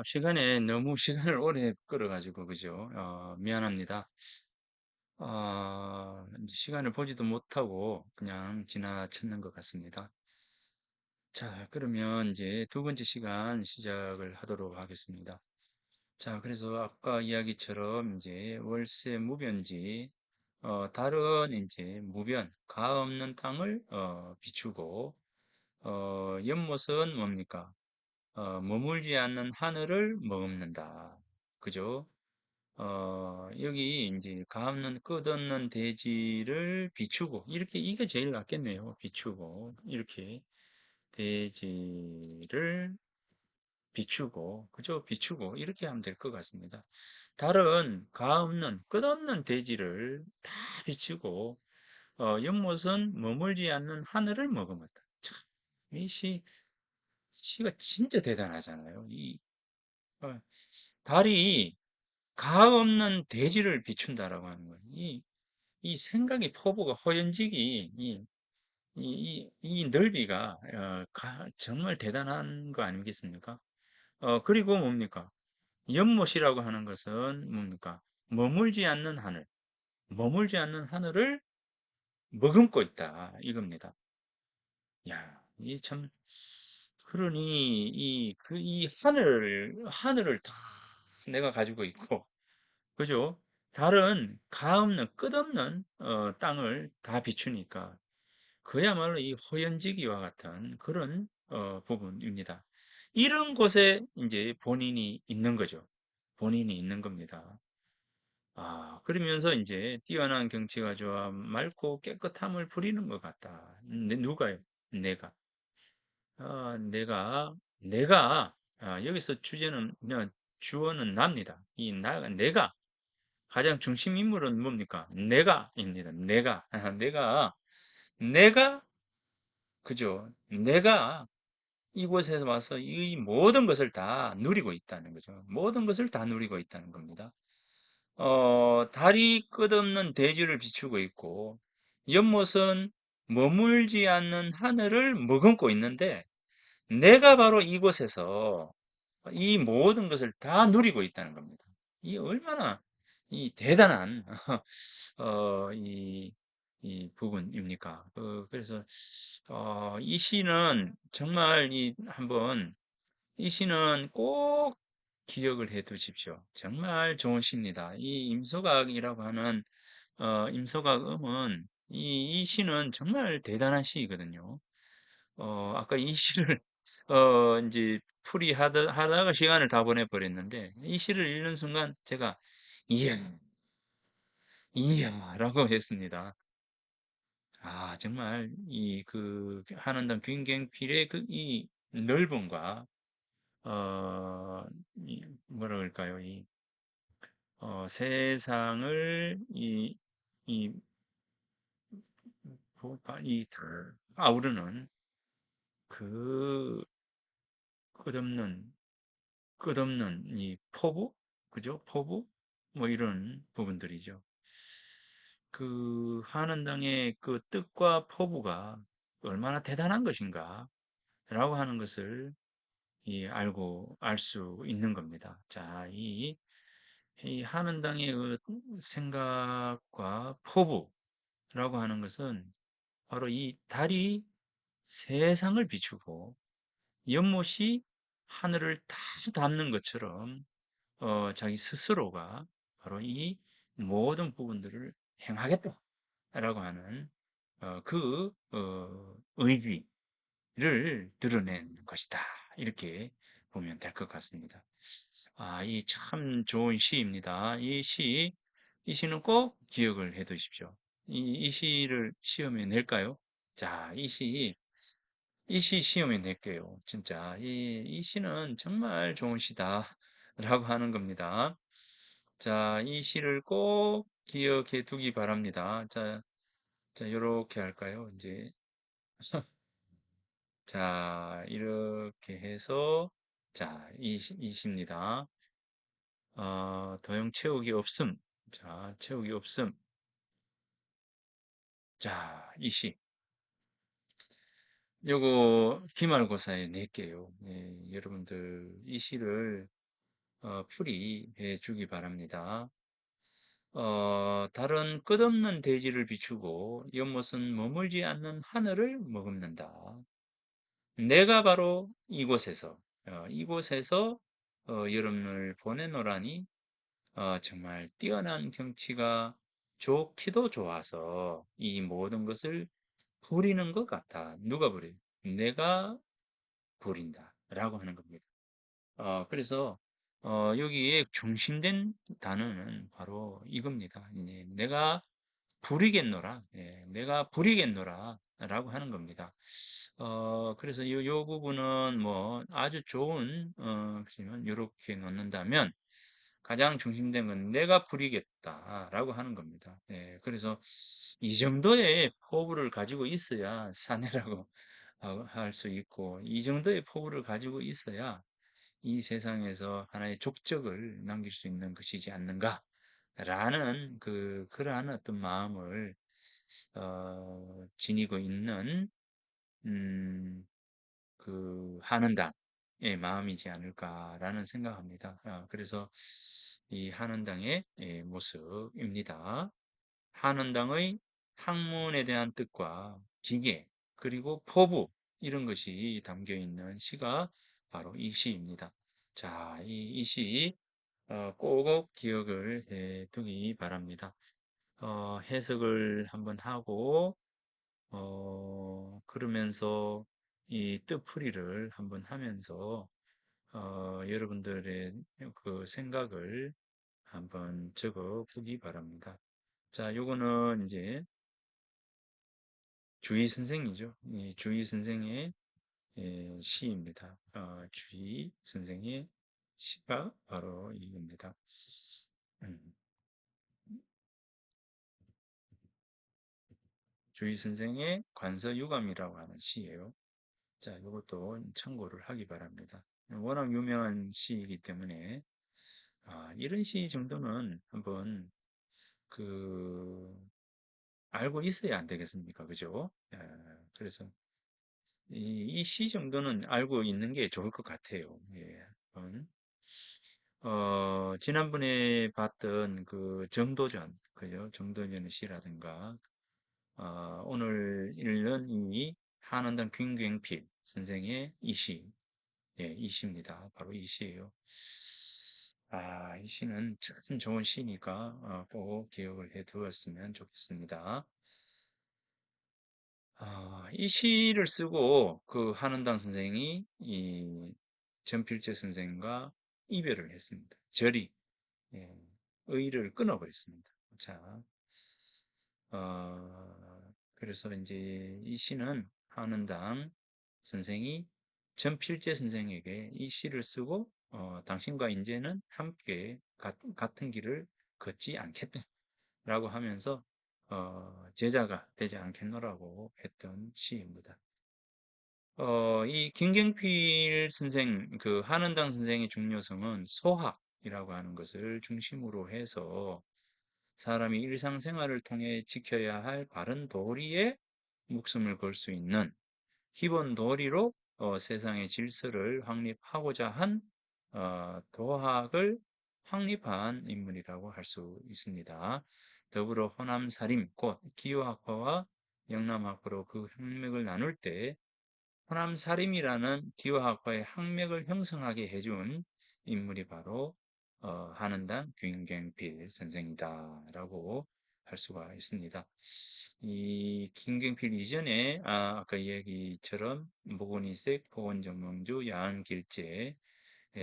시간에 너무 시간을 오래 끌어가지고, 그죠? 미안합니다. 이제 시간을 보지도 못하고 그냥 지나쳤는 것 같습니다. 자, 그러면 이제 두 번째 시간 시작을 하도록 하겠습니다. 자, 그래서 아까 이야기처럼 이제 월세 무변지, 다른 이제 무변, 가 없는 땅을 비추고, 연못은 뭡니까? 머물지 않는 하늘을 머금는다. 그죠? 여기 이제 감는 끝없는 대지를 비추고 이렇게 이게 제일 낫겠네요. 비추고 이렇게 대지를 비추고 그죠? 비추고 이렇게 하면 될 것 같습니다. 다른 가없는 끝없는 대지를 다 비추고 연못은 머물지 않는 하늘을 머금었다. 참, 이 시가 진짜 대단하잖아요. 어, 달이 가 없는 대지를 비춘다라고 하는 거예요. 이 생각의 포부가 허연직이 이 넓이가 정말 대단한 거 아니겠습니까? 그리고 뭡니까? 연못이라고 하는 것은 뭡니까? 머물지 않는 하늘, 머물지 않는 하늘을 머금고 있다 이겁니다. 야, 이 참, 그러니 이 하늘을 다 내가 가지고 있고 그죠? 달은 가없는 끝없는 땅을 다 비추니까 그야말로 이 호연지기와 같은 그런 부분입니다. 이런 곳에 이제 본인이 있는 거죠. 본인이 있는 겁니다. 그러면서 이제 뛰어난 경치가 좋아 맑고 깨끗함을 부리는 것 같다. 누가요? 내가. 여기서 주어는 납니다. 내가 가장 중심 인물은 뭡니까? 내가입니다. 내가. 내가, 그죠? 내가 이곳에 와서 이 모든 것을 다 누리고 있다는 거죠. 모든 것을 다 누리고 있다는 겁니다. 달이 끝없는 대지를 비추고 있고, 연못은 머물지 않는 하늘을 머금고 있는데, 내가 바로 이곳에서 이 모든 것을 다 누리고 있다는 겁니다. 이 얼마나 이 대단한 이 부분입니까? 그래서 이 시는 정말 이 시는 꼭 기억을 해 두십시오. 정말 좋은 시입니다. 이 임소각이라고 하는 임소각음은 이 시는 정말 대단한 시이거든요. 아까 이 시를 이제 하다가 시간을 다 보내버렸는데 이 시를 읽는 순간 제가 이야, 이야라고 했습니다. 정말 한원당 균경필의 이 넓음과 뭐라 그럴까요? 세상을 이, 아우르는 그 끝없는 이 포부? 그죠? 포부? 뭐 이런 부분들이죠. 한원당의 그 뜻과 포부가 얼마나 대단한 것인가 라고 하는 것을 알 수 있는 겁니다. 자, 이 한원당의 그 생각과 포부라고 하는 것은 바로 이 달이 세상을 비추고 연못이 하늘을 다 담는 것처럼 자기 스스로가 바로 이 모든 부분들을 행하겠다라고 하는 의지를 드러낸 것이다. 이렇게 보면 될 것 같습니다. 이 참 좋은 시입니다. 이 시는 꼭 기억을 해 두십시오. 이 시를 시험에 낼까요? 자, 이 시 시험에 낼게요. 진짜. 이 시는 정말 좋은 시다. 라고 하는 겁니다. 자, 이 시를 꼭 기억해 두기 바랍니다. 자, 요렇게 할까요? 이제, 자, 이렇게 해서, 자, 이 시입니다. 도형 채우기 없음. 자, 채우기 없음. 자, 이 시. 요거 기말고사에 낼게요. 여러분들 이 시를 풀이해 주기 바랍니다. 달은 끝없는 대지를 비추고 연못은 머물지 않는 하늘을 머금는다. 내가 바로 이곳에서 여름을 보내노라니 정말 뛰어난 경치가 좋기도 좋아서 이 모든 것을 부리는 것 같아. 누가 부려? 내가 부린다. 라고 하는 겁니다. 그래서 여기에 중심된 단어는 바로 이겁니다. 내가 부리겠노라. 예, 내가 부리겠노라. 라고 하는 겁니다. 그래서 요 부분은 뭐 아주 좋은, 그렇지만 이렇게 놓는다면 가장 중심된 건 내가 부리겠다라고 하는 겁니다. 예, 그래서 이 정도의 포부를 가지고 있어야 사내라고 할 수 있고, 이 정도의 포부를 가지고 있어야 이 세상에서 하나의 족적을 남길 수 있는 것이지 않는가라는 그러한 어떤 마음을 지니고 있는 음, 한원당의 마음이지 않을까라는 생각합니다. 그래서 이 한원당의 모습입니다. 한원당의 학문에 대한 뜻과 기계 그리고 포부 이런 것이 담겨 있는 시가 바로 이 시입니다. 자, 이 시 꼭 기억을 해 두기 바랍니다. 해석을 한번 하고 그러면서 이 뜻풀이를 한번 하면서 여러분들의 그 생각을 한번 적어 보기 바랍니다. 자, 요거는 이제 주의 선생이죠. 이 주의 선생의 시입니다. 주의 선생의 시가 바로 이겁니다. 음, 주의 선생의 관서유감이라고 하는 시예요. 자, 이것도 참고를 하기 바랍니다. 워낙 유명한 시이기 때문에 이런 시 정도는 한번 그 알고 있어야 안 되겠습니까? 그죠? 그래서 이 시 정도는 알고 있는 게 좋을 것 같아요. 예. 지난번에 봤던 그 정도전, 그죠? 정도전의 시라든가, 오늘 읽는 이 한원당 김경필 선생의 이 시, 예, 이 시입니다. 바로 이 시예요. 이 시는 참 좋은 시니까 꼭 기억을 해 두었으면 좋겠습니다. 이 시를 쓰고 그 한원당 선생이 이 전필재 선생과 이별을 했습니다. 절이 예, 의를 끊어버렸습니다. 자, 그래서 이제 이 시는 한원당 선생이 전필재 선생에게 이 시를 쓰고 당신과 이제는 함께 같은 길을 걷지 않겠다라고 하면서 제자가 되지 않겠노라고 했던 시입니다. 이 김경필 선생, 그 한원당 선생의 중요성은 소학이라고 하는 것을 중심으로 해서 사람이 일상생활을 통해 지켜야 할 바른 도리에 목숨을 걸 수 있는 기본 도리로 세상의 질서를 확립하고자 한 도학을 확립한 인물이라고 할 수 있습니다. 더불어 호남사림, 곧 기호학파와 영남학파로 그 혁명을 나눌 때 호남사림이라는 기와학파의 학맥을 형성하게 해준 인물이 바로 한원당 김경필 선생이다라고 할 수가 있습니다. 이 김경필 이전에 아까 이야기처럼 모건이색, 포원정명주, 야한길제,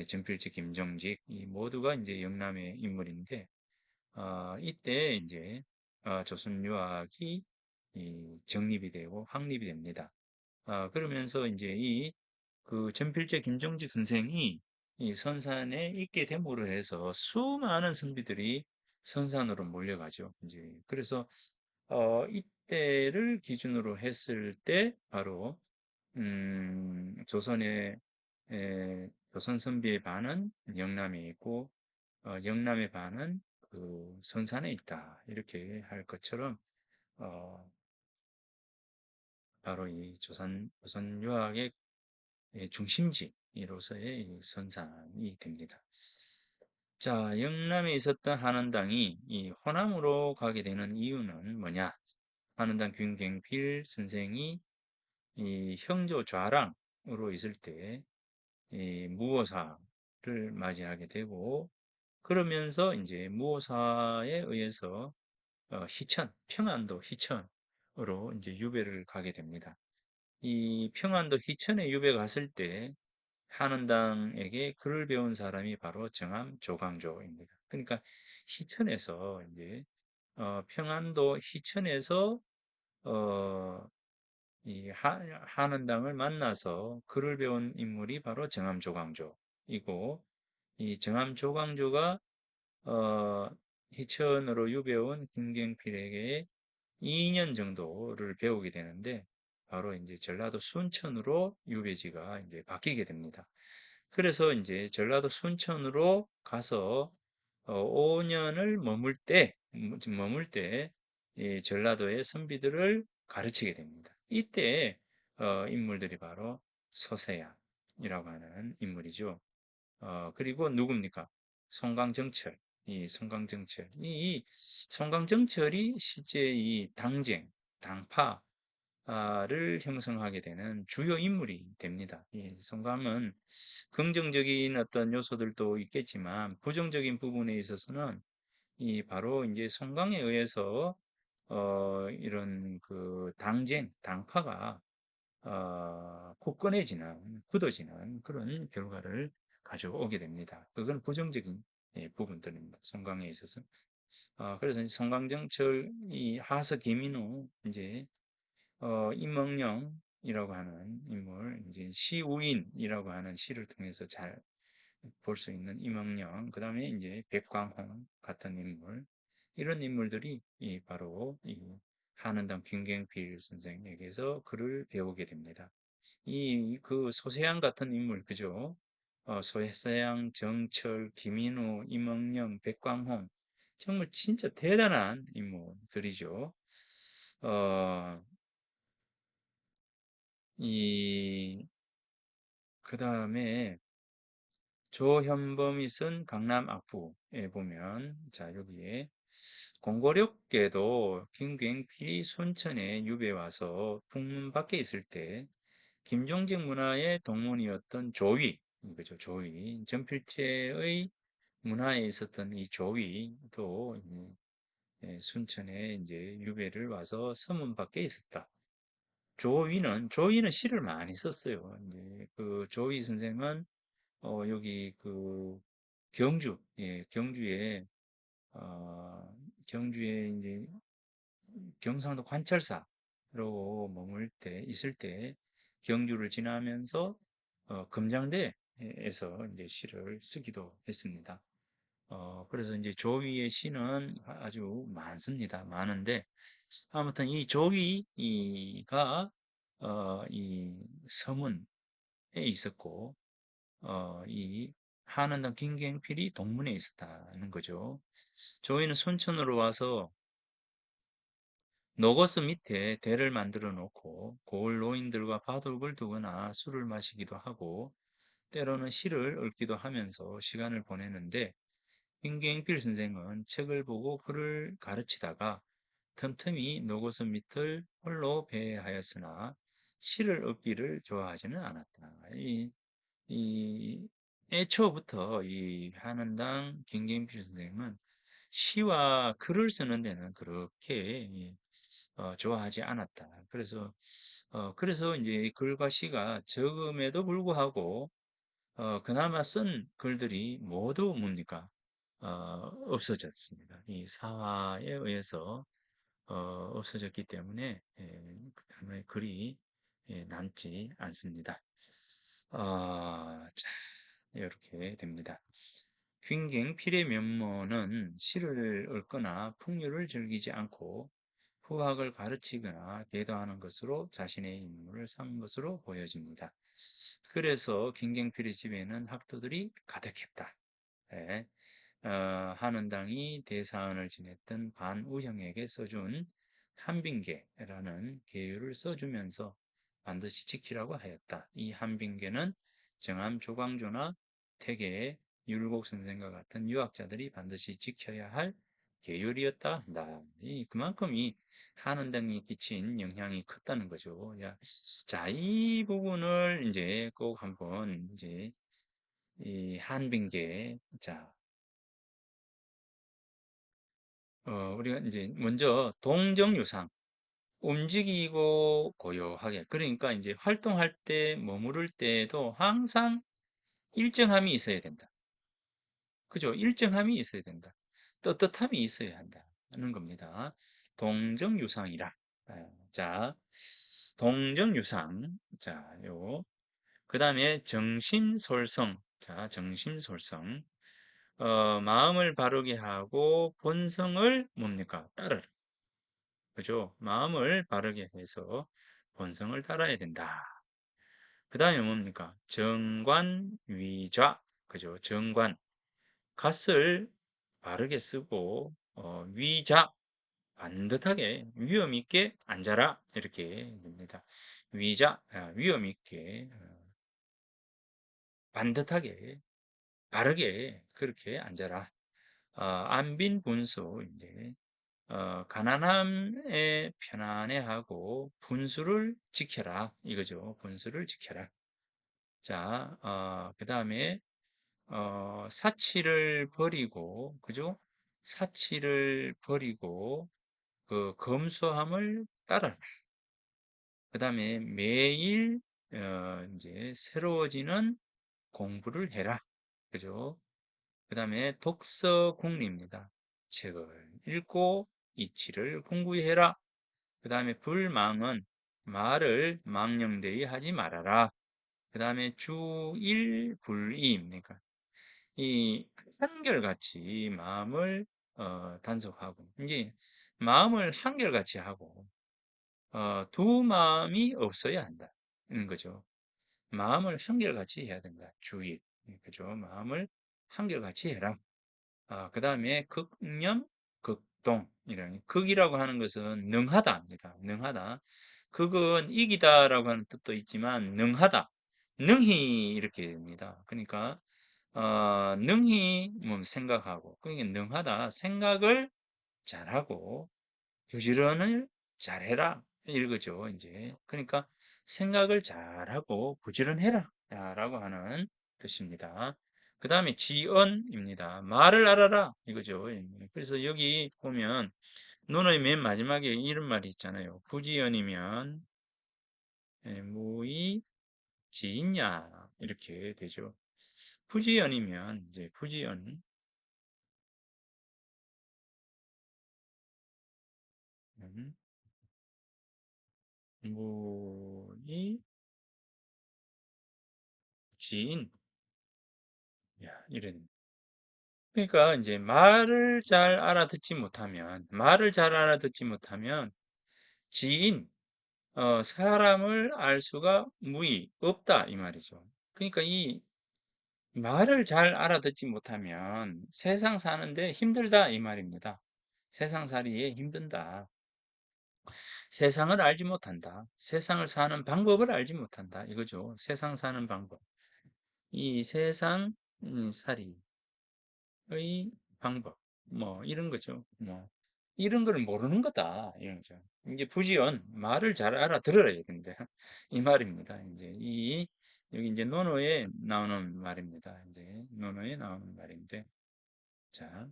전필제 김정직 이 모두가 이제 영남의 인물인데 이때 이제 조선 유학이 정립이 되고 확립이 됩니다. 그러면서 이제 그 전필재 김정직 선생이 이 선산에 있게 됨으로 해서 수많은 선비들이 선산으로 몰려가죠. 이제 그래서 이때를 기준으로 했을 때 바로 조선의 조선 선비의 반은 영남에 있고 영남의 반은 그 선산에 있다 이렇게 할 것처럼 어, 바로 이 조선 유학의 중심지로서의 선상이 됩니다. 자, 영남에 있었던 한원당이 이 호남으로 가게 되는 이유는 뭐냐? 한원당 김경필 선생이 이 형조 좌랑으로 있을 때 이 무오사를 맞이하게 되고, 그러면서 이제 무오사에 의해서 희천, 평안도 희천으로 이제 유배를 가게 됩니다. 이 평안도 희천에 유배 갔을 때 한원당에게 글을 배운 사람이 바로 정암 조광조입니다. 그러니까 희천에서 이제 평안도 희천에서 어, 이 한원당을 만나서 글을 배운 인물이 바로 정암 조광조이고, 이 정암 조광조가 어, 희천으로 유배온 김경필에게 2년 정도를 배우게 되는데, 바로 이제 전라도 순천으로 유배지가 이제 바뀌게 됩니다. 그래서 이제 전라도 순천으로 가서 5년을 머물 때, 이 전라도의 선비들을 가르치게 됩니다. 이때 인물들이 바로 소세양이라고 하는 인물이죠. 그리고 누굽니까? 송강정철. 이 송강정철. 이 송강정철이 실제 이 당파를 형성하게 되는 주요 인물이 됩니다. 이 송강은 긍정적인 어떤 요소들도 있겠지만 부정적인 부분에 있어서는 이 바로 이제 송강에 의해서 이런 그 당파가 굳어지는 그런 결과를 가져오게 됩니다. 그건 부정적인 부분들입니다. 송강에 있어서. 그래서 이제 송강정철, 이 하서 계민후, 이제 임명령이라고 하는 인물, 이제 시우인이라고 하는 시를 통해서 잘 볼 수 있는 임명령, 그 다음에 이제 백광홍 같은 인물, 이런 인물들이 바로 이 한원당 김경필 선생에게서 글을 배우게 됩니다. 이 그 소세양 같은 인물, 그죠? 소세양, 정철, 김인우, 임응령, 백광홍, 정말 진짜 대단한 인물들이죠. 어, 그 다음에 조현범이 쓴 강남악부에 보면, 자, 여기에 공고렵게도 김경필이 순천에 유배 와서 북문 밖에 있을 때 김종직 문화의 동문이었던 조위, 그죠? 조위, 전필체의 문화에 있었던 이 조위도 순천에 이제 유배를 와서 서문 밖에 있었다. 조위는 시를 많이 썼어요. 이제 그 조위 선생은 여기 그 경주에 경주에 이제 경상도 관찰사로 있을 때 경주를 지나면서 금장대에서 이제 시를 쓰기도 했습니다. 그래서 이제 조위의 시는 아주 많습니다. 많은데 아무튼 이 조위가 이 서문에 있었고 이 한원당 김경필이 동문에 있었다는 거죠. 조위는 순천으로 와서 노거스 밑에 대를 만들어 놓고 고을 노인들과 바둑을 두거나 술을 마시기도 하고 때로는 시를 읽기도 하면서 시간을 보내는데, 김경필 선생은 책을 보고 글을 가르치다가 틈틈이 노고서 밑을 홀로 배회하였으나 시를 읽기를 좋아하지는 않았다. 이 애초부터 이 한원당 김경필 선생은 시와 글을 쓰는 데는 그렇게 좋아하지 않았다. 그래서 이제 글과 시가 적음에도 불구하고 그나마 쓴 글들이 모두 뭡니까? 없어졌습니다. 이 사화에 의해서 없어졌기 때문에 그다음에 글이 남지 않습니다. 자, 이렇게 됩니다. 균갱필의 면모는 시를 읽거나 풍류를 즐기지 않고 후학을 가르치거나 계도하는 것으로 자신의 임무를 삼은 것으로 보여집니다. 그래서 김경필의 집에는 학도들이 가득했다. 예. 한원당이 대사원을 지냈던 반우형에게 써준 한빙계라는 계율을 써주면서 반드시 지키라고 하였다. 이 한빙계는 정암 조광조나 태계의 율곡 선생과 같은 유학자들이 반드시 지켜야 할 계율이었다 한다. 그만큼 이 한원당이 끼친 영향이 컸다는 거죠. 야, 자, 이 부분을 이제 꼭 한번 이제 이 한빙계, 자, 우리가 이제 먼저 동정유상, 움직이고 고요하게. 그러니까 이제 활동할 때, 머무를 때에도 항상 일정함이 있어야 된다. 그죠? 일정함이 있어야 된다. 떳떳함이 있어야 한다. 하는 겁니다. 동정유상이라. 자, 동정유상. 자, 그 다음에 정심솔성. 자, 정심솔성. 마음을 바르게 하고 본성을 뭡니까? 따르라. 그죠? 마음을 바르게 해서 본성을 따라야 된다. 그 다음에 뭡니까? 정관위좌. 그죠? 정관. 갓을 바르게 쓰고, 위자. 반듯하게 위험 있게 앉아라. 이렇게 됩니다. 위자. 위험 있게, 반듯하게, 바르게 그렇게 앉아라. 안빈 분수, 이제, 가난함에 편안해하고 분수를 지켜라. 이거죠. 분수를 지켜라. 자, 그 다음에, 사치를 버리고, 그죠? 사치를 버리고, 그 검소함을 따라. 그 다음에 매일, 이제 새로워지는 공부를 해라. 그죠? 그 다음에 독서 궁리입니다. 책을 읽고 이치를 공부해라. 그 다음에 불망은 말을 망령되이 하지 말아라. 그 다음에 주일불이입니까? 이 한결같이 마음을 단속하고 이제 마음을 한결같이 하고 두 마음이 없어야 한다는 거죠. 마음을 한결같이 해야 된다. 주일. 그죠? 마음을 한결같이 해라. 그 다음에 극념, 극동. 이런 극이라고 하는 것은 능하다입니다. 능하다. 극은 이기다라고 하는 뜻도 있지만 능하다. 능히 이렇게 됩니다. 그러니까 능히 뭐 생각하고 그러니까 능하다. 생각을 잘하고 부지런을 잘해라. 이거죠, 이제. 그러니까 생각을 잘하고 부지런해라. 라고 하는 뜻입니다. 그 다음에 지언입니다. 말을 알아라. 이거죠. 그래서 여기 보면 논어의 맨 마지막에 이런 말이 있잖아요. 부지언이면 무의 지있냐 이렇게 되죠. 부지연이면 이제 부지연 무의 지인 이런 그러니까 이제 말을 잘 알아듣지 못하면 지인 사람을 알 수가 무의 없다 이 말이죠. 그러니까 이 말을 잘 알아듣지 못하면 세상 사는데 힘들다 이 말입니다. 세상 살이에 힘든다. 세상을 알지 못한다. 세상을 사는 방법을 알지 못한다. 이거죠. 세상 사는 방법. 이 세상 살이의 방법. 뭐 이런 거죠. 뭐 이런 걸 모르는 거다. 이런 거죠. 이제 부지언 말을 잘 알아들어야 된다. 이 말입니다. 이제 이 여기 이제 논어에 나오는 말입니다. 이제 논어에 나오는 말인데 자,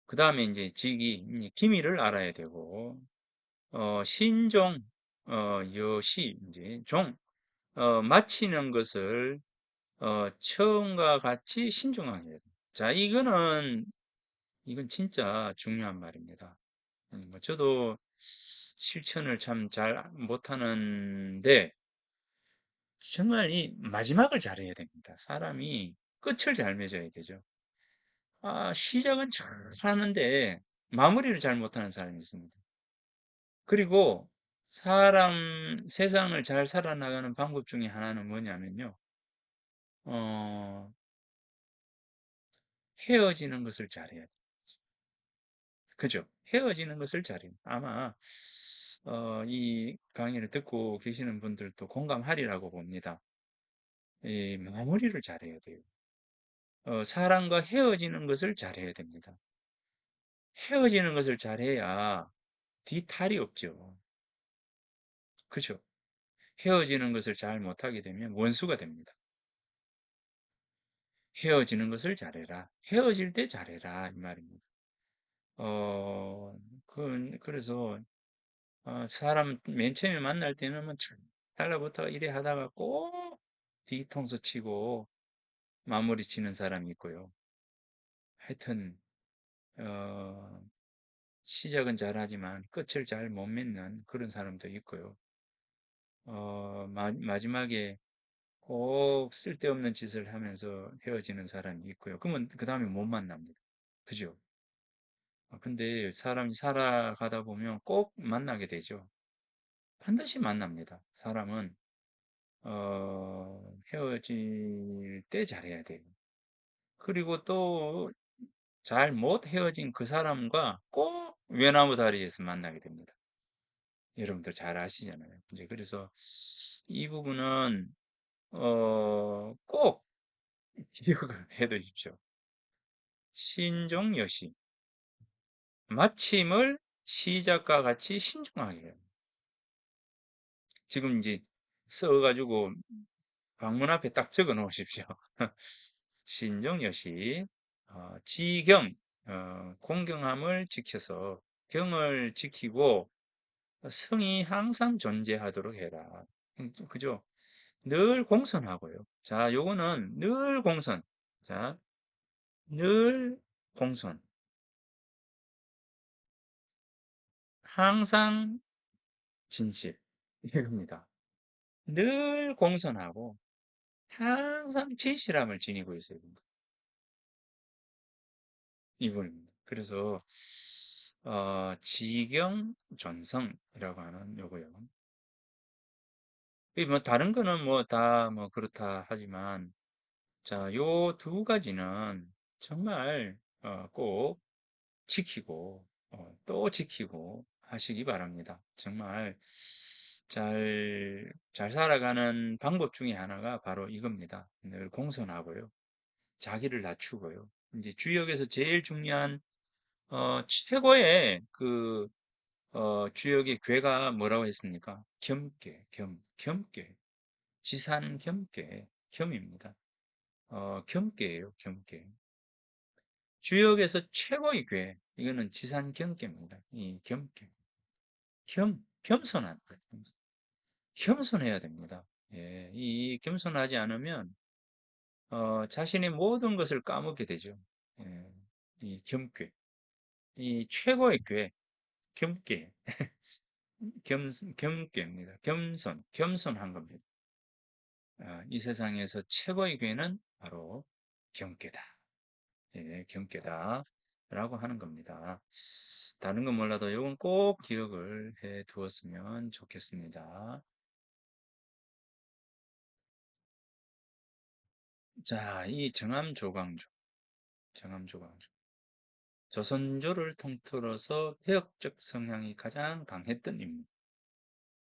그다음에 이제 직이 기미를 알아야 되고 신종 여시 이제 종 마치는 것을 처음과 같이 신중하게 해야 돼요. 자, 이건 진짜 중요한 말입니다. 뭐 저도 실천을 참 잘 못하는데 정말 이 마지막을 잘해야 됩니다. 사람이 끝을 잘 맺어야 되죠. 시작은 잘 하는데 마무리를 잘 못하는 사람이 있습니다. 그리고 세상을 잘 살아나가는 방법 중에 하나는 뭐냐면요. 어, 헤어지는 것을 잘해야 돼요. 그죠? 헤어지는 것을 잘해요. 아마, 이 강의를 듣고 계시는 분들도 공감하리라고 봅니다. 이 마무리를 잘해야 돼요. 사람과 헤어지는 것을 잘해야 됩니다. 헤어지는 것을 잘해야 뒤탈이 없죠. 그죠? 헤어지는 것을 잘 못하게 되면 원수가 됩니다. 헤어지는 것을 잘해라. 헤어질 때 잘해라. 이 말입니다. 어, 그래서, 사람 맨 처음에 만날 때는 뭐 달라붙어 이래 하다가 꼭 뒤통수 치고 마무리 치는 사람이 있고요. 하여튼, 어, 시작은 잘하지만 끝을 잘 못 맺는 그런 사람도 있고요. 마지막에 꼭 쓸데없는 짓을 하면서 헤어지는 사람이 있고요. 그러면 그 다음에 못 만납니다. 그죠? 근데 사람이 살아가다 보면 꼭 만나게 되죠. 반드시 만납니다. 사람은 헤어질 때 잘해야 돼요. 그리고 또 잘 못 헤어진 그 사람과 꼭 외나무 다리에서 만나게 됩니다. 여러분들 잘 아시잖아요. 이제 그래서 이 부분은 꼭 기억을 해두십시오. 신종여시 마침을 시작과 같이 신중하게 해요. 지금 이제 써가지고 방문 앞에 딱 적어 놓으십시오. 신종여시 지경 공경함을 지켜서 경을 지키고 성이 항상 존재하도록 해라. 그죠? 늘 공손하고요. 자, 요거는 늘 공손. 자, 늘 공손. 항상 진실. 이겁니다. 늘 공손하고 항상 진실함을 지니고 있어요. 이분입니다. 그래서 지경 존성이라고 하는 요거요. 이 뭐 다른 거는 뭐 다 뭐 그렇다 하지만 자, 요 두 가지는 정말 꼭 지키고 또 지키고 하시기 바랍니다. 정말 잘 살아가는 방법 중에 하나가 바로 이겁니다. 늘 공손하고요. 자기를 낮추고요. 이제 주역에서 제일 중요한 최고의 주역의 괴가 뭐라고 했습니까? 겸께, 겸께, 지산 겸께, 겸입니다. 겸께예요, 겸께. 주역에서 최고의 괴, 이거는 지산 겸께입니다. 이 겸께. 겸손한 거예요. 겸손해야 됩니다. 예, 이 겸손하지 않으면, 자신의 모든 것을 까먹게 되죠. 예, 이 겸괴. 이 최고의 괴, 겸괴. 겸괴입니다. 겸손한 겁니다. 이 세상에서 최고의 괴는 바로 겸괴다. 예, 겸괴다. 라고 하는 겁니다. 다른 건 몰라도 이건 꼭 기억을 해 두었으면 좋겠습니다. 자, 이 정암조광조. 조선조를 통틀어서 폐역적 성향이 가장 강했던 인물.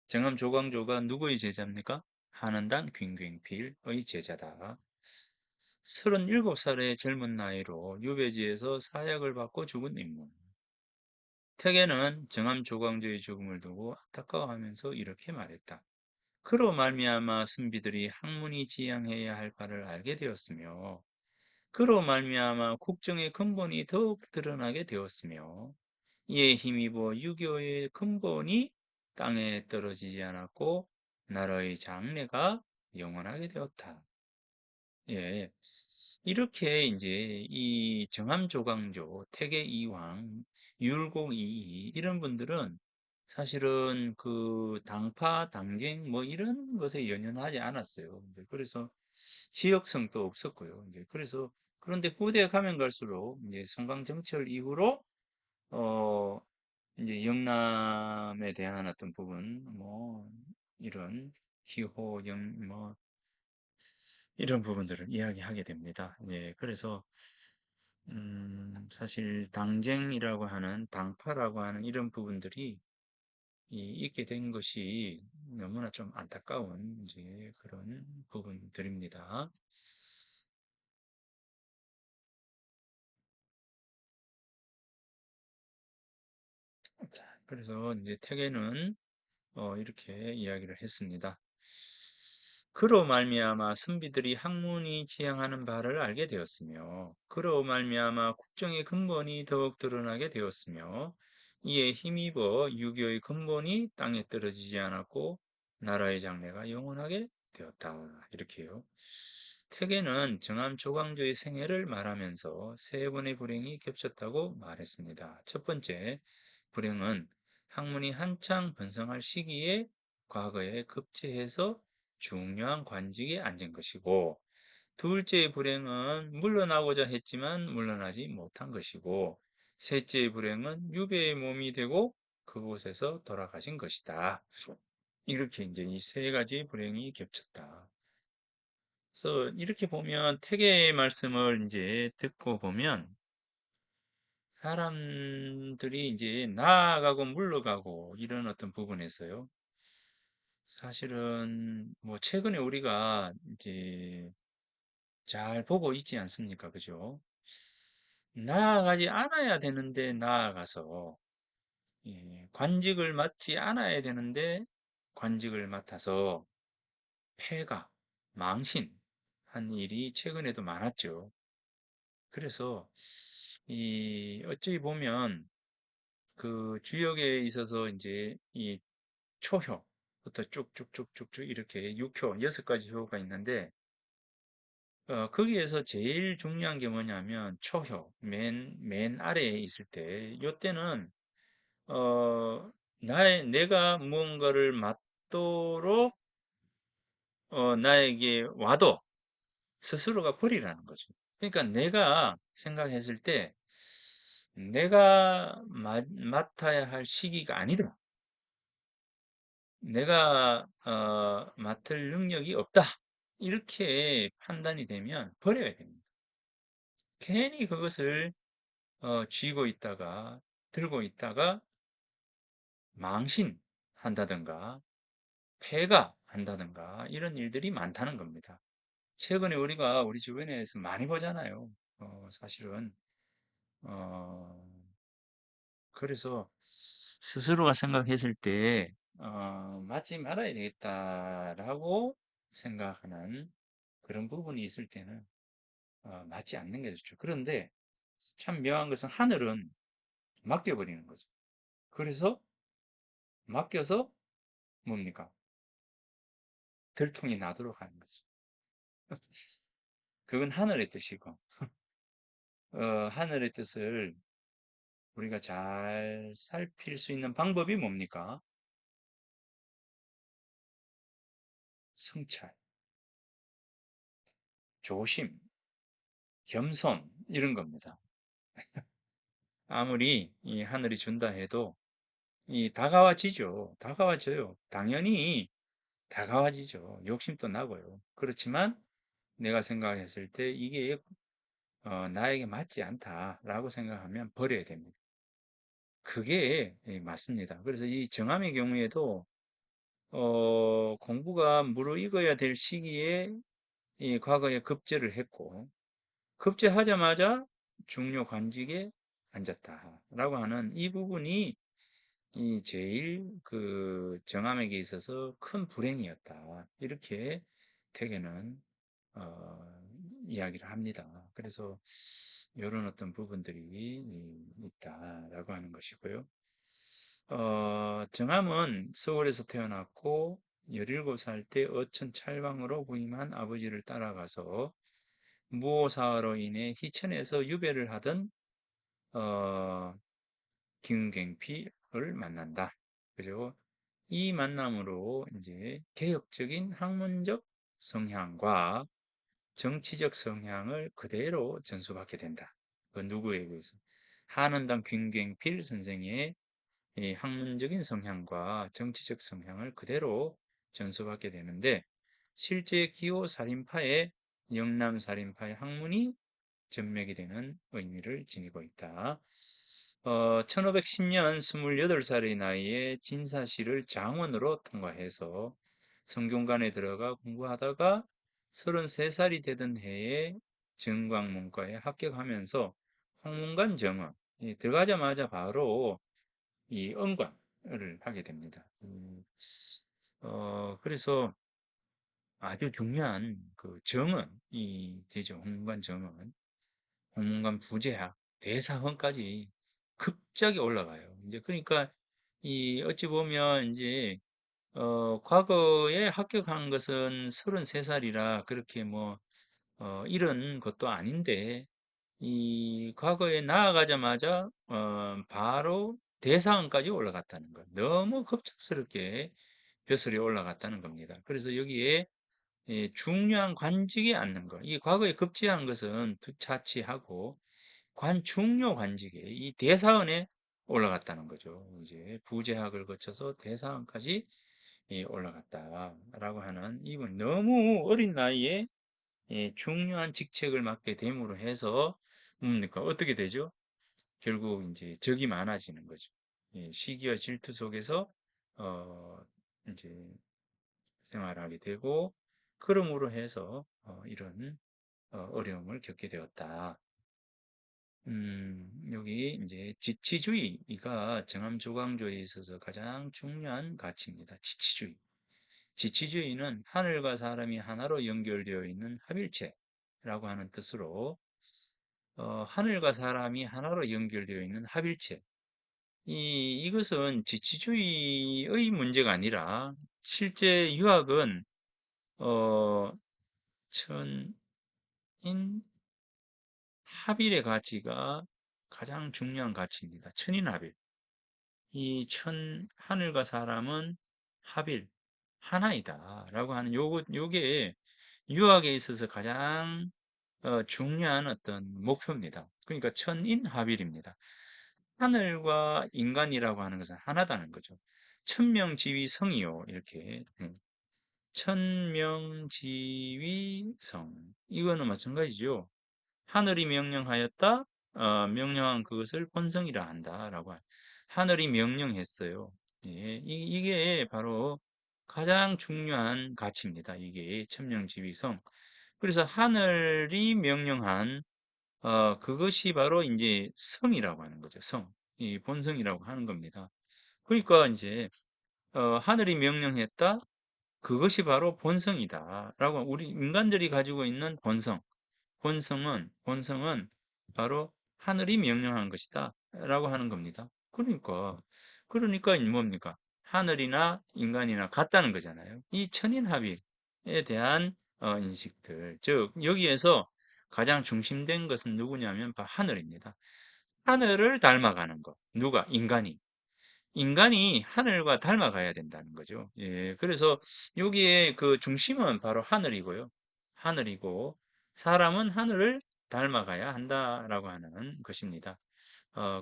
정암조광조가 누구의 제자입니까? 한원단 균경필의 제자다. 37살의 젊은 나이로 유배지에서 사약을 받고 죽은 인물. 태계는 정암조광조의 죽음을 두고 안타까워하면서 이렇게 말했다. 그로 말미암아 선비들이 학문이 지향해야 할 바를 알게 되었으며 그로 말미암아 국정의 근본이 더욱 드러나게 되었으며 이에 힘입어 유교의 근본이 땅에 떨어지지 않았고 나라의 장래가 영원하게 되었다. 예, 이렇게 이제 이 정암조광조, 태계이황, 율곡이 이런 분들은 사실은 그 당파, 당갱 뭐 이런 것에 연연하지 않았어요. 이제 그래서 지역성도 없었고요. 이제 그래서 그런데 후대에 가면 갈수록 이제 성강정철 이후로 어 이제 영남에 대한 어떤 부분 뭐 이런 기호 영뭐 이런 부분들을 이야기하게 됩니다. 예, 그래서 사실 당쟁이라고 하는 당파라고 하는 이런 부분들이 있게 된 것이 너무나 좀 안타까운 이제 그런 부분들입니다. 자, 그래서 이제 태계는 이렇게 이야기를 했습니다. 그로 말미암아 선비들이 학문이 지향하는 바를 알게 되었으며 그로 말미암아 국정의 근본이 더욱 드러나게 되었으며 이에 힘입어 유교의 근본이 땅에 떨어지지 않았고 나라의 장래가 영원하게 되었다. 이렇게요. 태계는 정암 조광조의 생애를 말하면서 세 번의 불행이 겹쳤다고 말했습니다. 첫 번째 불행은 학문이 한창 번성할 시기에 과거에 급제해서 중요한 관직에 앉은 것이고, 둘째의 불행은 물러나고자 했지만 물러나지 못한 것이고, 셋째의 불행은 유배의 몸이 되고 그곳에서 돌아가신 것이다. 이렇게 이제 이 세 가지 불행이 겹쳤다. 그래서 이렇게 보면 태계의 말씀을 이제 듣고 보면 사람들이 이제 나아가고 물러가고 이런 어떤 부분에서요. 사실은 뭐 최근에 우리가 이제 잘 보고 있지 않습니까? 그죠? 나아가지 않아야 되는데 나아가서 관직을 맡지 않아야 되는데 관직을 맡아서 폐가, 망신한 일이 최근에도 많았죠. 그래서 이 어찌 보면 그 주역에 있어서 이제 이 초효부터 쭉쭉쭉쭉쭉 이렇게 6효, 6가지 효가 있는데 거기에서 제일 중요한 게 뭐냐면 초효, 맨 아래에 있을 때, 요때는 내가 무언가를 맡도록 나에게 와도 스스로가 버리라는 거죠. 그러니까 내가 생각했을 때 내가 맡아야 할 시기가 아니다. 내가 맡을 능력이 없다. 이렇게 판단이 되면 버려야 됩니다. 괜히 그것을 쥐고 있다가 들고 있다가 망신한다든가 폐가한다든가 이런 일들이 많다는 겁니다. 최근에 우리가 우리 주변에서 많이 보잖아요. 사실은 어, 그래서 스스로가 생각했을 때 맞지 말아야 되겠다라고 생각하는 그런 부분이 있을 때는 맞지 않는 게 좋죠. 그런데 참 묘한 것은 하늘은 맡겨버리는 거죠. 그래서 맡겨서 뭡니까? 들통이 나도록 하는 거죠. 그건 하늘의 뜻이고, 하늘의 뜻을 우리가 잘 살필 수 있는 방법이 뭡니까? 성찰, 조심, 겸손, 이런 겁니다. 아무리 이 하늘이 준다 해도 이 다가와지죠. 다가와져요. 당연히 다가와지죠. 욕심도 나고요. 그렇지만 내가 생각했을 때 이게 나에게 맞지 않다라고 생각하면 버려야 됩니다. 그게 맞습니다. 그래서 이 정함의 경우에도 공부가 무르익어야 될 시기에 이 과거에 급제를 했고 급제하자마자 중요 관직에 앉았다라고 하는 이 부분이 이 제일 그 정함에게 있어서 큰 불행이었다. 이렇게 대개는 어, 이야기를 합니다. 그래서 이런 어떤 부분들이 있다라고 하는 것이고요. 정함은 서울에서 태어났고 17살 때 어촌 찰방으로 부임한 아버지를 따라가서 무오사로 인해 희천에서 유배를 하던 어, 김갱필을 만난다. 그죠? 이 만남으로 이제 개혁적인 학문적 성향과 정치적 성향을 그대로 전수받게 된다. 그 누구에 의해서? 한원당 김갱필 선생의 이 학문적인 성향과 정치적 성향을 그대로 전수받게 되는데 실제 기호 살인파의 영남 살인파의 학문이 전맥이 되는 의미를 지니고 있다. 1510년 28살의 나이에 진사시를 장원으로 통과해서 성균관에 들어가 공부하다가 33살이 되던 해에 정광문과에 합격하면서 황문관 정원 들어가자마자 바로 이 언관을 하게 됩니다. 그래서 아주 중요한 그 정언이 되죠. 홍문관 정언, 홍문관 부재학, 대사헌까지 급작이 올라가요. 이제 그러니까 이 어찌 보면 이제 과거에 합격한 것은 33살이라 그렇게 뭐 이런 것도 아닌데 이 과거에 나아가자마자 바로 대사원까지 올라갔다는 것. 너무 급작스럽게 벼슬이 올라갔다는 겁니다. 그래서 여기에 중요한 관직에 앉는 것. 이 과거에 급제한 것은 차치하고 중요 관직에 이 대사원에 올라갔다는 거죠. 이제 부재학을 거쳐서 대사원까지 올라갔다라고 하는 이분 너무 어린 나이에 중요한 직책을 맡게 됨으로 해서 뭡니까? 어떻게 되죠? 결국 이제 적이 많아지는 거죠. 시기와 질투 속에서 어, 이제 생활하게 되고 그러므로 해서 이런 어려움을 겪게 되었다. 여기 이제 지치주의가 정암조광조에 있어서 가장 중요한 가치입니다. 지치주의. 지치주의는 하늘과 사람이 하나로 연결되어 있는 합일체라고 하는 뜻으로 하늘과 사람이 하나로 연결되어 있는 합일체. 이것은 지치주의의 문제가 아니라 실제 유학은 어, 천인 합일의 가치가 가장 중요한 가치입니다. 천인합일. 하늘과 사람은 합일, 하나이다. 라고 하는 요게 유학에 있어서 가장 중요한 어떤 목표입니다. 그러니까 천인합일입니다. 하늘과 인간이라고 하는 것은 하나다는 거죠. 천명지위성이요. 이렇게. 천명지위성. 이거는 마찬가지죠. 하늘이 명령하였다. 명령한 그것을 본성이라 한다라고 하늘이 명령했어요. 예, 이게 바로 가장 중요한 가치입니다. 이게 천명지위성. 그래서 하늘이 명령한 그것이 바로 이제 성이라고 하는 거죠. 성. 이 본성이라고 하는 겁니다. 그러니까 이제 하늘이 명령했다. 그것이 바로 본성이다라고 우리 인간들이 가지고 있는 본성은 바로 하늘이 명령한 것이다 라고 하는 겁니다. 그러니까 이 뭡니까? 하늘이나 인간이나 같다는 거잖아요. 이 천인합의에 대한 인식들. 즉, 여기에서 가장 중심된 것은 누구냐면 바로 하늘입니다. 하늘을 닮아가는 것. 누가? 인간이. 인간이 하늘과 닮아가야 된다는 거죠. 예, 그래서 여기에 그 중심은 바로 하늘이고요. 하늘이고, 사람은 하늘을 닮아가야 한다라고 하는 것입니다.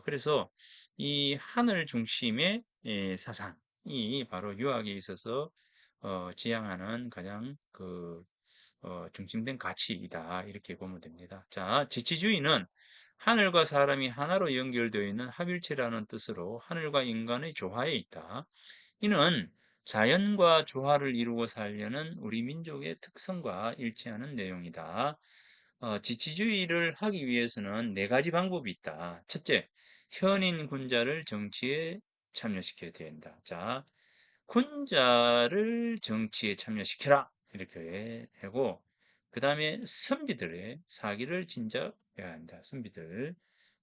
그래서 이 하늘 중심의 사상이 바로 유학에 있어서 지향하는 가장 중심된 가치이다. 이렇게 보면 됩니다. 자, 지치주의는 하늘과 사람이 하나로 연결되어 있는 합일체라는 뜻으로 하늘과 인간의 조화에 있다. 이는 자연과 조화를 이루고 살려는 우리 민족의 특성과 일치하는 내용이다. 지치주의를 하기 위해서는 네 가지 방법이 있다. 첫째, 현인 군자를 정치에 참여시켜야 된다. 자, 군자를 정치에 참여시켜라. 이렇게 하고, 그 다음에 선비들의 사기를 진작해야 한다. 선비들.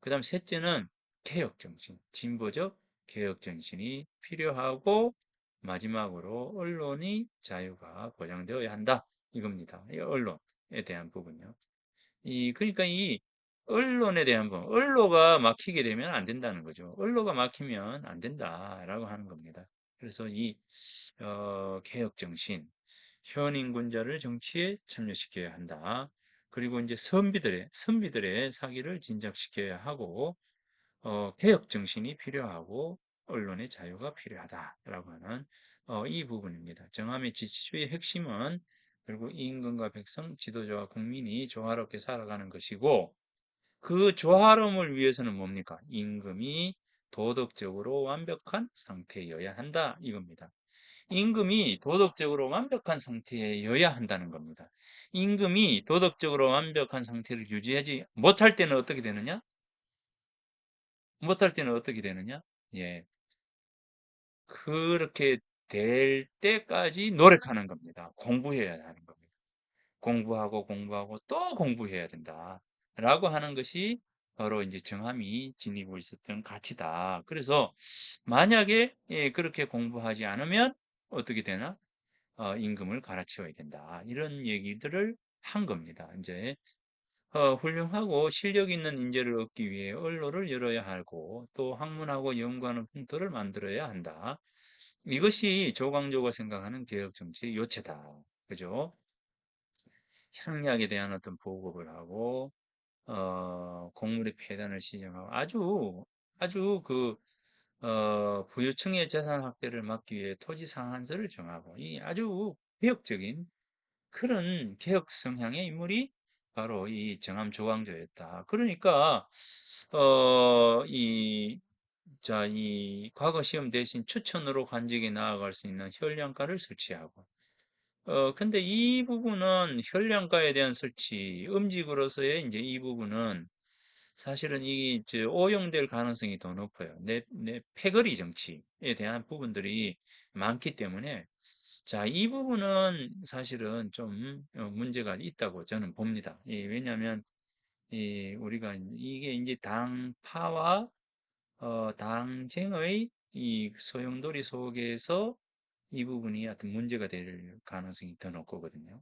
그 다음 셋째는 개혁정신, 진보적 개혁정신이 필요하고, 마지막으로 언론이 자유가 보장되어야 한다. 이겁니다. 이 언론에 대한 부분요. 그러니까 이 언론에 대한 부분, 언로가 막히게 되면 안 된다는 거죠. 언로가 막히면 안 된다라고 하는 겁니다. 그래서 개혁 정신, 현인군자를 정치에 참여시켜야 한다. 그리고 이제 선비들의 사기를 진작시켜야 하고, 개혁 정신이 필요하고, 언론의 자유가 필요하다라고 하는 이 부분입니다. 정함의 지치주의 핵심은 결국 임금과 백성, 지도자와 국민이 조화롭게 살아가는 것이고, 그 조화로움을 위해서는 뭡니까? 임금이 도덕적으로 완벽한 상태여야 한다. 이겁니다. 임금이 도덕적으로 완벽한 상태여야 한다는 겁니다. 임금이 도덕적으로 완벽한 상태를 유지하지 못할 때는 어떻게 되느냐? 못할 때는 어떻게 되느냐? 예. 그렇게 될 때까지 노력하는 겁니다. 공부해야 하는 겁니다. 공부하고 공부하고 또 공부해야 된다. 라고 하는 것이 바로 이제 정함이 지니고 있었던 가치다. 그래서 만약에 그렇게 공부하지 않으면 어떻게 되나? 임금을 갈아치워야 된다. 이런 얘기들을 한 겁니다. 이제 훌륭하고 실력 있는 인재를 얻기 위해 언로를 열어야 하고 또 학문하고 연구하는 풍토를 만들어야 한다. 이것이 조광조가 생각하는 개혁 정치의 요체다. 그죠? 향락에 대한 어떤 보급을 하고 곡물의 폐단을 시정하고 아주 부유층의 재산 확대를 막기 위해 토지 상한제를 정하고 이 아주 개혁적인 그런 개혁 성향의 인물이 바로 이 정함 조광조였다. 그러니까 이 과거 시험 대신 추천으로 관직에 나아갈 수 있는 현량과를 설치하고 근데 이 부분은 현량과에 대한 설치, 음직으로서의 이제 이 부분은 사실은 오용될 가능성이 더 높아요. 내 패거리 정치에 대한 부분들이 많기 때문에 자, 이 부분은 사실은 좀 문제가 있다고 저는 봅니다. 왜냐하면 우리가 이게 이제 당파와 당쟁의 이 소용돌이 속에서 이 부분이 하여튼 문제가 될 가능성이 더 높거든요.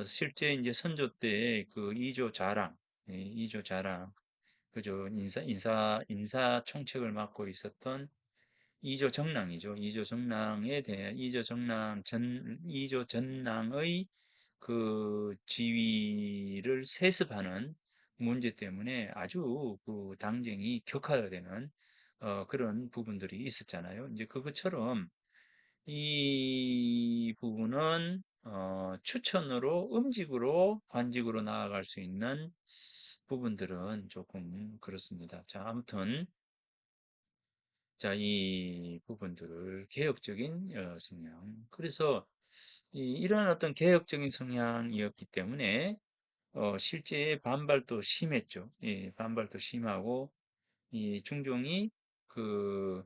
실제 이제 선조 때 그 이조 자랑, 이조 자랑, 그죠? 인사 총책을 맡고 있었던 이조 정랑이죠. 이조 전랑의 그 지위를 세습하는 문제 때문에 아주 그 당쟁이 격화되는 그런 부분들이 있었잖아요. 이제 그것처럼 이 부분은 추천으로 음직으로 관직으로 나아갈 수 있는 부분들은 조금 그렇습니다. 자, 아무튼 자, 이 부분들을 개혁적인 성향. 그래서 이런 어떤 개혁적인 성향이었기 때문에 실제 반발도 심했죠. 반발도 심하고 이 중종이 그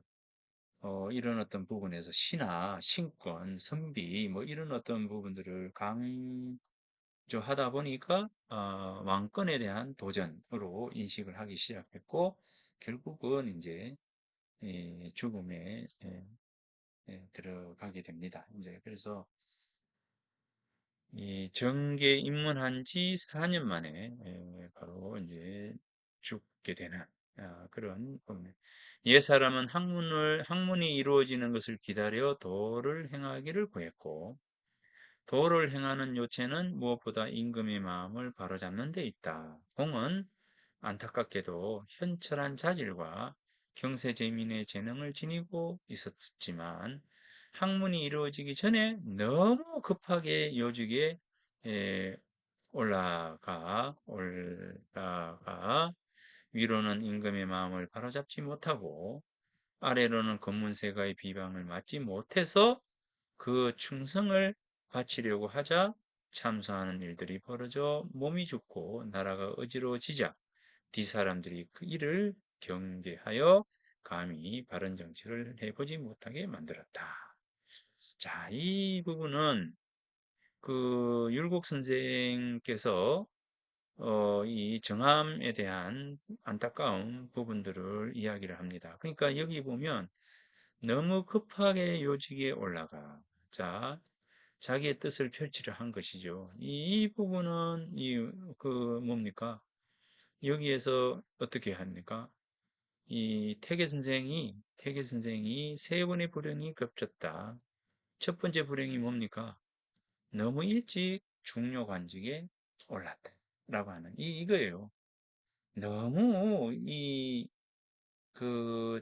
이런 어떤 부분에서 신화, 신권, 선비 뭐 이런 어떤 부분들을 강조하다 보니까 왕권에 대한 도전으로 인식을 하기 시작했고 결국은 이제 죽음에 들어가게 됩니다. 이제 그래서 이 정계에 입문한 지 4년 만에 바로 이제 죽게 되는 그런 겁니다. 옛사람은 학문이 이루어지는 것을 기다려 도를 행하기를 구했고 도를 행하는 요체는 무엇보다 임금의 마음을 바로잡는 데 있다. 공은 안타깝게도 현철한 자질과 경세재민의 재능을 지니고 있었지만 학문이 이루어지기 전에 너무 급하게 요직에 에, 올라가 위로는 임금의 마음을 바로잡지 못하고 아래로는 검문세가의 비방을 맞지 못해서 그 충성을 바치려고 하자 참사하는 일들이 벌어져 몸이 죽고 나라가 어지러워지자 뒷사람들이 그 일을 경계하여 감히 바른 정치를 해보지 못하게 만들었다. 자, 이 부분은 그 율곡 선생께서 이 정함에 대한 안타까운 부분들을 이야기를 합니다. 그러니까 여기 보면 너무 급하게 요직에 올라가. 자, 자기의 뜻을 펼치려 한 것이죠. 이 부분은 뭡니까? 여기에서 어떻게 합니까? 이 태계 선생이 세 번의 불행이 겹쳤다. 첫 번째 불행이 뭡니까? 너무 일찍 중요 관직에 올랐다. 라고 하는 이거예요. 너무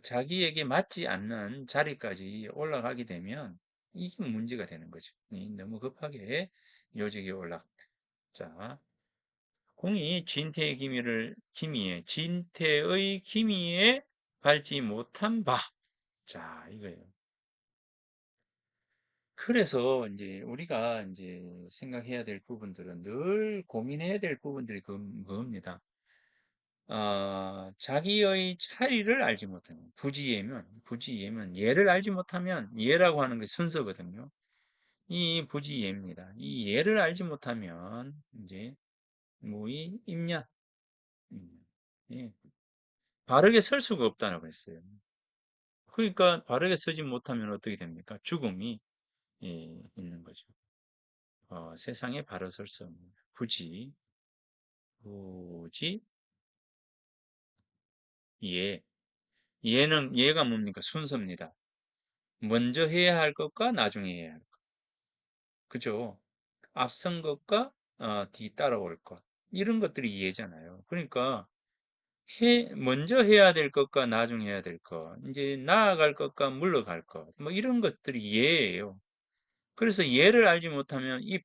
자기에게 맞지 않는 자리까지 올라가게 되면 이게 문제가 되는 거죠. 너무 급하게 요직에 올라갔다. 자, 공이 진태의 기미에 밟지 못한 바. 자, 이거예요. 그래서 이제 우리가 이제 생각해야 될 부분들은 늘 고민해야 될 부분들이 그겁니다. 자기의 차이를 알지 못하면, 부지예면, 예를 알지 못하면, 예라고 하는 게 순서거든요. 이 부지예입니다. 이 예를 알지 못하면, 이제, 무의 임냐, 예, 바르게 설 수가 없다고 했어요. 그러니까 바르게 서지 못하면 어떻게 됩니까? 죽음이 예, 있는 거죠. 세상에 바로 설 수 없는 부지, 부지, 예. 예가 뭡니까? 순서입니다. 먼저 해야 할 것과 나중에 해야 할 것. 그죠? 앞선 것과 뒤 따라올 것. 이런 것들이 예잖아요. 그러니까 먼저 해야 될 것과 나중에 해야 될 것, 이제 나아갈 것과 물러갈 것, 뭐 이런 것들이 예예요. 그래서 예를 알지 못하면 이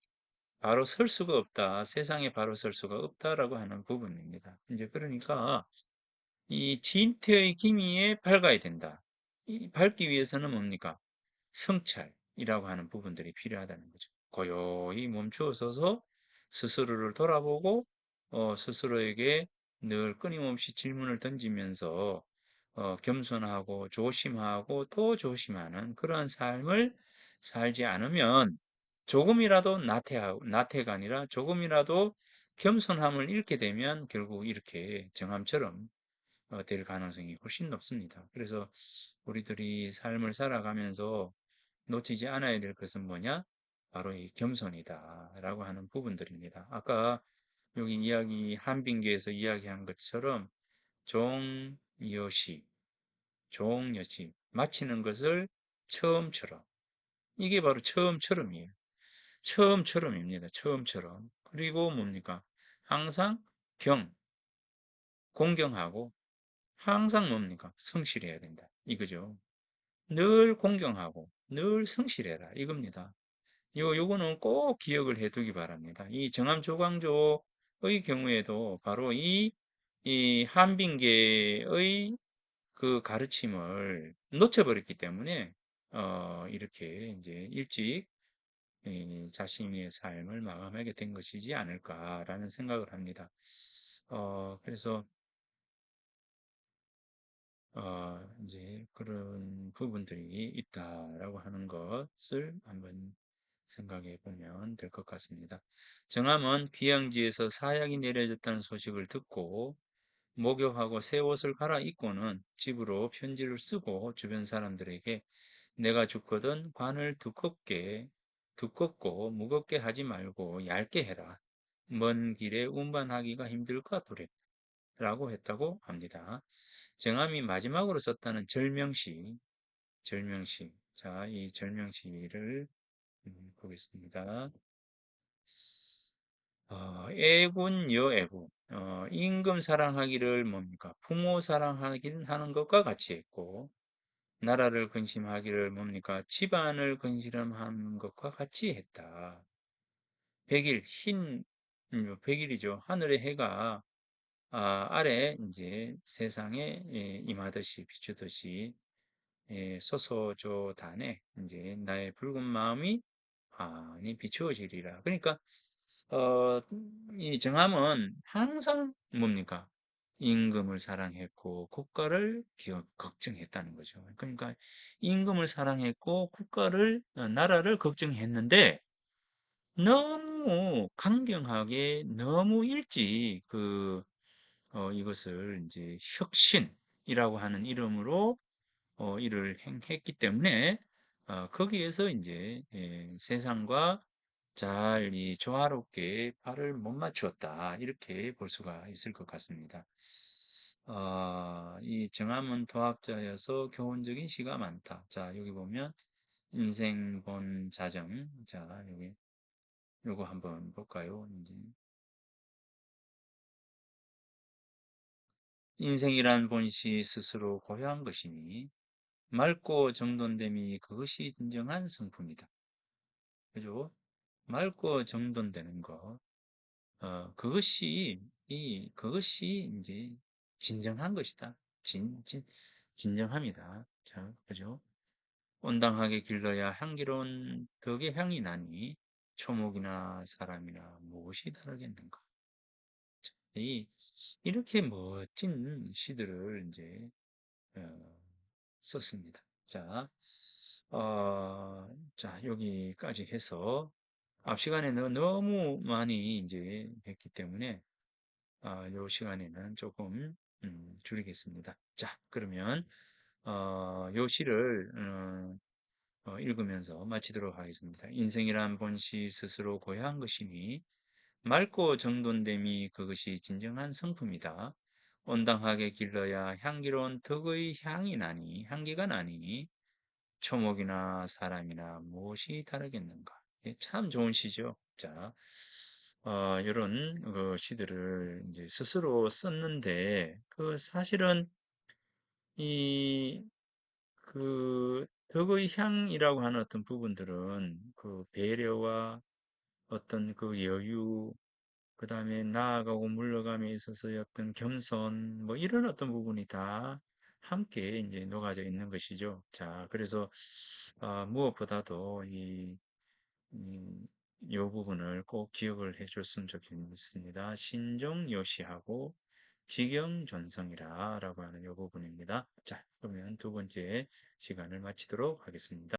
바로 설 수가 없다. 세상에 바로 설 수가 없다라고 하는 부분입니다. 이제 그러니까 이 진퇴의 기미에 밝아야 된다. 이 밝기 위해서는 뭡니까? 성찰이라고 하는 부분들이 필요하다는 거죠. 고요히 멈추어 서서 스스로를 돌아보고 스스로에게 늘 끊임없이 질문을 던지면서 겸손하고 조심하고 또 조심하는 그러한 삶을 살지 않으면 조금이라도 나태가 아니라 조금이라도 겸손함을 잃게 되면 결국 이렇게 정함처럼 될 가능성이 훨씬 높습니다. 그래서 우리들이 삶을 살아가면서 놓치지 않아야 될 것은 뭐냐? 바로 이 겸손이다라고 하는 부분들입니다. 아까 여기 한빈교에서 이야기한 것처럼 종여시, 종여시, 마치는 것을 처음처럼. 이게 바로 처음처럼이에요. 처음처럼입니다. 처음처럼. 그리고 뭡니까? 항상 공경하고 항상 뭡니까? 성실해야 된다. 이거죠. 늘 공경하고 늘 성실해라. 이겁니다. 요거는 꼭 기억을 해 두기 바랍니다. 이 정암조광조의 경우에도 바로 이 한빈계의 그 가르침을 놓쳐버렸기 때문에, 이렇게 이제 일찍 이 자신의 삶을 마감하게 된 것이지 않을까라는 생각을 합니다. 그래서 이제 그런 부분들이 있다라고 하는 것을 한번 생각해 보면 될 것 같습니다. 정함은 귀양지에서 사약이 내려졌다는 소식을 듣고 목욕하고 새 옷을 갈아입고는 집으로 편지를 쓰고 주변 사람들에게 내가 죽거든 관을 두껍고 무겁게 하지 말고 얇게 해라. 먼 길에 운반하기가 힘들까 두렵 라고 했다고 합니다. 정함이 마지막으로 썼다는 절명시. 자, 이 절명시를 보겠습니다. 애군 여애부. 임금 사랑하기를 뭡니까? 부모 사랑하긴 하는 것과 같이 했고, 나라를 근심하기를 뭡니까? 집안을 근심하는 것과 같이 했다. 백일이죠. 하늘의 해가 아래 이제 세상에 임하듯이 비추듯이 소소조단에 이제 나의 붉은 마음이 환히 비추어지리라. 그러니까 어, 이 정함은 항상 뭡니까? 임금을 사랑했고 국가를 걱정했다는 거죠. 그러니까 임금을 사랑했고 나라를 걱정했는데 너무 강경하게 너무 일찍 이것을 이제 혁신이라고 하는 이름으로 일을 행했기 때문에 거기에서 이제 세상과 잘 조화롭게 발을 못 맞추었다. 이렇게 볼 수가 있을 것 같습니다. 이 정함은 도학자여서 교훈적인 시가 많다. 자, 여기 보면 인생 본 자정. 자, 여기 요거 한번 볼까요? 이제 인생이란 본시 스스로 고요한 것이니 맑고 정돈됨이 그것이 진정한 성품이다. 그죠? 맑고 정돈되는 것. 그것이 이제 진정한 것이다. 진정함이다. 자, 그죠? 온당하게 길러야 향기로운 덕의 향이 나니 초목이나 사람이나 무엇이 다르겠는가? 이 이렇게 멋진 시들을 이제 어, 썼습니다. 자, 여기까지 해서 앞 시간에는 너무 많이 이제 했기 때문에 요 시간에는 조금 줄이겠습니다. 자, 그러면 요 시를 읽으면서 마치도록 하겠습니다. 인생이란 본시 스스로 고야한 것이니 맑고 정돈됨이 그것이 진정한 성품이다. 온당하게 길러야 향기로운 덕의 향기가 나니 초목이나 사람이나 무엇이 다르겠는가. 예, 참 좋은 시죠. 자, 이런 그 시들을 이제 스스로 썼는데, 그 사실은 이, 그 덕의 향이라고 하는 어떤 부분들은 그 배려와 어떤 그 여유, 그 다음에 나아가고 물러감에 있어서의 어떤 겸손, 뭐 이런 어떤 부분이 다 함께 이제 녹아져 있는 것이죠. 자, 그래서 무엇보다도 이, 요 부분을 꼭 기억을 해줬으면 좋겠습니다. 신종요시하고 직영존성이라 라고 하는 요 부분입니다. 자, 그러면 두 번째 시간을 마치도록 하겠습니다.